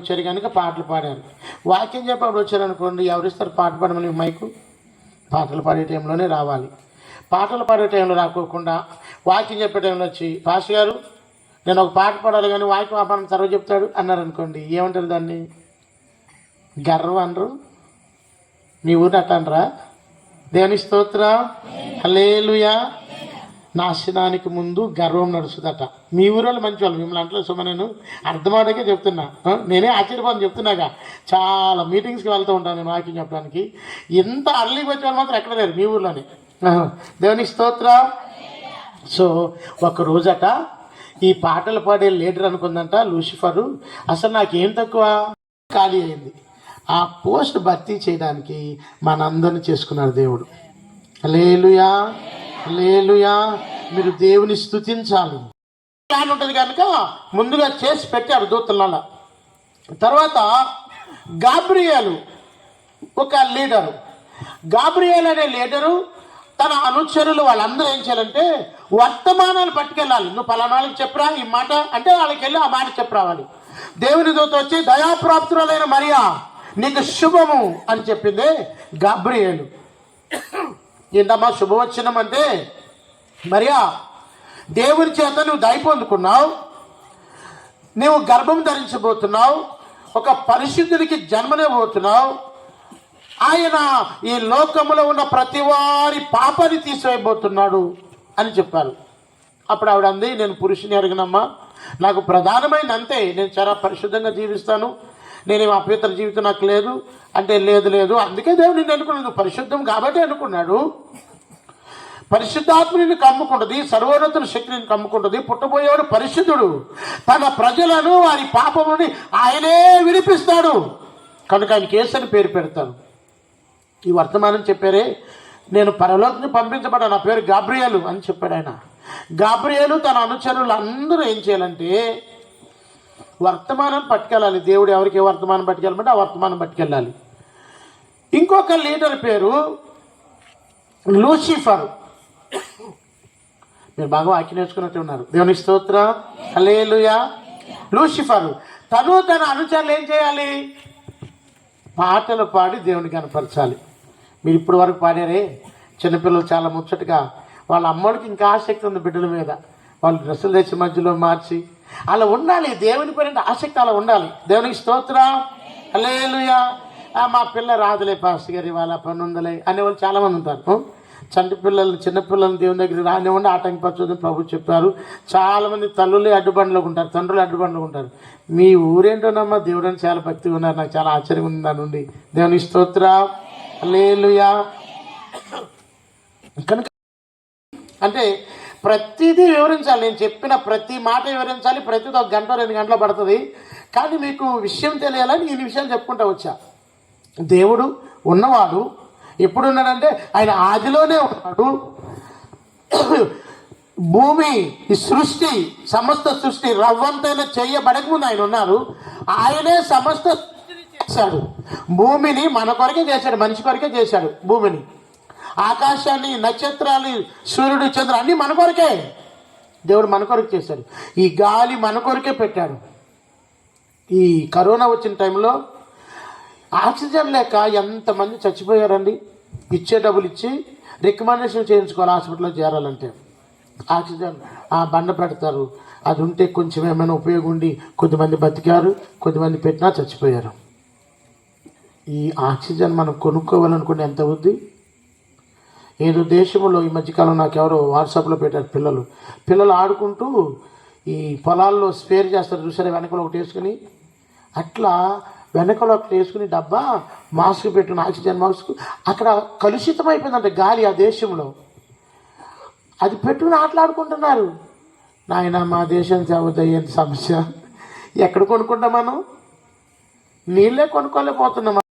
వచ్చారు కనుక పాటలు పాడారు. వాక్యం చెప్పేప్పుడు వచ్చారనుకోండి, ఎవరిస్తారు పాట పాడమని మైకు? పాటలు పాడే టైంలోనే రావాలి. పాటలు పాడే టైంలో రాకోకుండా వాక్యం చెప్పే టైంలో వచ్చి, పాస్టర్ గారు నేను ఒక పాట పాడాలి కానీ వాక్యం ఆపాలని తర్వాత చెప్తాడు అన్నారనుకోండి, ఏమంటారు దాన్ని? గర్వం అనరు? మీ ఊరిని అట్ట అనరా? దేవుని స్తోత్రం, హల్లెలూయా. నాశనానికి ముందు గర్వం నడుస్తుందట. మీ ఊరోళ్ళు మంచి వాళ్ళు, మిమ్మల్ని అంటలే సుమ, నేను అర్థమాడకే చెప్తున్నా. నేనే ఆశ్చర్యపోని చెప్తున్నాగా. చాలా మీటింగ్స్కి వెళ్తూ ఉంటాను నేను వాకింగ్ చెప్పడానికి. ఎంత అర్లీకి వచ్చే వాళ్ళు మాత్రం ఎక్కడ లేరు మీ ఊర్లోనే. దేవునికి స్తోత్రం. సో ఒక రోజట ఈ పాటలు పాడే లీడర్ అనుకుందంట లూసిఫరు, అసలు నాకేం తక్కువ, ఖాళీ అయింది. ఆ పోస్ట్ భర్తీ చేయడానికి మనందరినీ చేసుకున్నాడు దేవుడు. హల్లెలూయా, హల్లెలూయా. మీరు దేవుని స్తుతించాలి. ప్లాన్ ఉంటుంది కనుక ముందుగా చేసి పెట్టారు దూతల. తర్వాత గాబ్రియేలు ఒక లీడరు. గాబ్రియేలు అనే లీడరు తన అనుచరులు వాళ్ళందరూ ఏం చేయాలంటే వర్తమానాలు పట్టుకెళ్ళాలి. నువ్వు పలానా వాళ్ళకి చెప్పరా ఈ మాట అంటే వాళ్ళకి వెళ్ళి ఆ మాట చెప్పరావాలి. దేవుని దూత వచ్చి దయాప్రాప్తురాలైన మరియా నీకు శుభము అని చెప్పింది గాబ్రియేలు. ఏంటమ్మా శుభవచనం అంటే, మరియా దేవుని చేత నువ్వు దయ పొందుకున్నావు, నువ్వు గర్భం ధరించబోతున్నావు, ఒక పరిశుద్ధుడికి జన్మనివ్వబోతున్నావు, ఆయన ఈ లోకంలో ఉన్న ప్రతి వారి పాపాన్ని తీసివేయబోతున్నాడు అని చెప్పారు. అప్పుడు ఆవిడ అంది, నేను పురుషుని అడిగినమ్మా, నాకు ప్రధానమైన అంతే, నేను చాలా పరిశుద్ధంగా జీవిస్తాను, నేనేమి అపవిత్ర జీవితం నాకు లేదు అంటే, లేదు అందుకే దేవుడు నిన్ను అనుకున్నాడు, పరిశుద్ధం కాబట్టి అనుకున్నాడు. పరిశుద్ధాత్మని కమ్ముకుంటుంది, సర్వోన్నతుల శక్తిని కమ్ముకుంటుంది. పుట్టబోయేవాడు పరిశుద్ధుడు, తన ప్రజలను వారి పాపముని ఆయనే విడిపిస్తాడు కనుక ఆయనకి యేసు పేరు పెడతాడు. ఈ వర్తమానం చెప్పారే, నేను పరలోకని పంపించబడ్డా, నా పేరు గాబ్రియేలు అని చెప్పాడు ఆయన. గాబ్రియేలు తన అనుచరులు అందరూ ఏం చేయాలంటే వర్తమానం పట్టుకెళ్ళాలి. దేవుడు ఎవరికి ఏ వర్తమానం పట్టుకెళ్ళమంటే ఆ వర్తమానం పట్టుకెళ్ళాలి. ఇంకొక లీడర్ పేరు లూసిఫర్. మీరు బాగా వాక్యం నేర్చుకున్నట్టు ఉన్నారు. దేవుని స్తోత్రం, హల్లెలూయా. లూసిఫర్ తను తన అనుచరులు ఏం చేయాలి? పాటలు పాడి దేవుని కనపరచాలి. మీరు ఇప్పటి వరకు పాడారే, చిన్నపిల్లలు చాలా ముచ్చటగా, వాళ్ళ అమ్మడికి ఇంకా ఆసక్తి ఉంది బిడ్డల మీద, వాళ్ళు డ్రెస్సులు తెచ్చి మధ్యలో మార్చి అలా ఉండాలి. దేవుని పైన ఆసక్తి అలా ఉండాలి. దేవునికి స్తోత్రం, హల్లెలూయా. మా పిల్ల రాదులే పాస్టర్ గారు, ఇవాళ పని ఉందలే అనేవాళ్ళు చాలామంది ఉంటారు. చంటి పిల్లలు చిన్నపిల్లలు దేవుని దగ్గర రానివ్వండి, ఆటంకపరచొద్దని ప్రభు చెప్పారు. చాలామంది తల్లులే అడ్డుబండ్లో ఉంటారు, తండ్రులు అడ్డుబండ్లో ఉంటారు. మీ ఊరేంటోనమ్మా, దేవుడు అని చాలా భక్తిగా ఉన్నారు. నాకు చాలా ఆశ్చర్యంగా ఉంది దాని నుండి. దేవుని స్తోత్రం, హల్లెలూయా. కనుక అంటే ప్రతిదీ వివరించాలి. నేను చెప్పిన ప్రతి మాట వివరించాలి. ప్రతిదీ 1 గంట 2 గంటలు పడుతుంది. కానీ మీకు విషయం తెలియాలని ఈ విషయాలు చెప్పుకుంటూ వచ్చా. దేవుడు ఉన్నవాడు. ఎప్పుడున్నాడంటే ఆయన ఆదిలోనే ఉన్నాడు. భూమి, ఈ సృష్టి, సమస్త సృష్టి రవ్వంతైనా చేయబడక ముందు ఆయన ఉన్నారు. ఆయనే సమస్త సృష్టిని చేశాడు. భూమిని మన కొరకే చేశాడు, మనిషి కొరకే చేశాడు భూమిని. ఆకాశాన్ని, నక్షత్రాలు, సూర్యుడు, చంద్రుడు అన్నీ మన కొరకే దేవుడు మన కొరకు చేశాడు. ఈ గాలి మన కొరకే పెట్టాడు. ఈ కరోనా వచ్చిన టైంలో ఆక్సిజన్ లేక ఎంతమంది చచ్చిపోయారండి. ఇచ్చే డబ్బులు ఇచ్చి రికమెండేషన్ చేయించుకోవాలి హాస్పిటల్లో చేరాలంటే. ఆక్సిజన్ ఆ బండ పెడతారు, అది ఉంటే కొంచెం ఏమైనా ఉపయోగం ఉండి కొద్దిమంది బతికారు, కొద్దిమంది పెట్టినా చచ్చిపోయారు. ఈ ఆక్సిజన్ మనం కొనుక్కోవాలనుకుంటే ఎంత అవుద్ది? ఏదో దేశంలో ఈ మధ్యకాలం నాకు ఎవరో వాట్సాప్లో పెట్టారు, పిల్లలు ఆడుకుంటూ ఈ పొలాల్లో స్పేర్ చేస్తారు చూసారా, వెనకలో ఒకటి వేసుకుని, అట్లా వెనకలో ఒకటి వేసుకుని డబ్బా మాస్క్ పెట్టుకుని ఆక్సిజన్ మాస్క్, అక్కడ కలుషితం అయిపోయిందంటే గాలి ఆ దేశంలో. అది పెట్టుకుని ఆటలాడుకుంటున్నారు. నాయన మా దేశం చదువుతాయి సమస్య. ఎక్కడ కొనుక్కుంటాం మనం? నీళ్ళే కొనుక్కోలేకపోతున్నాం.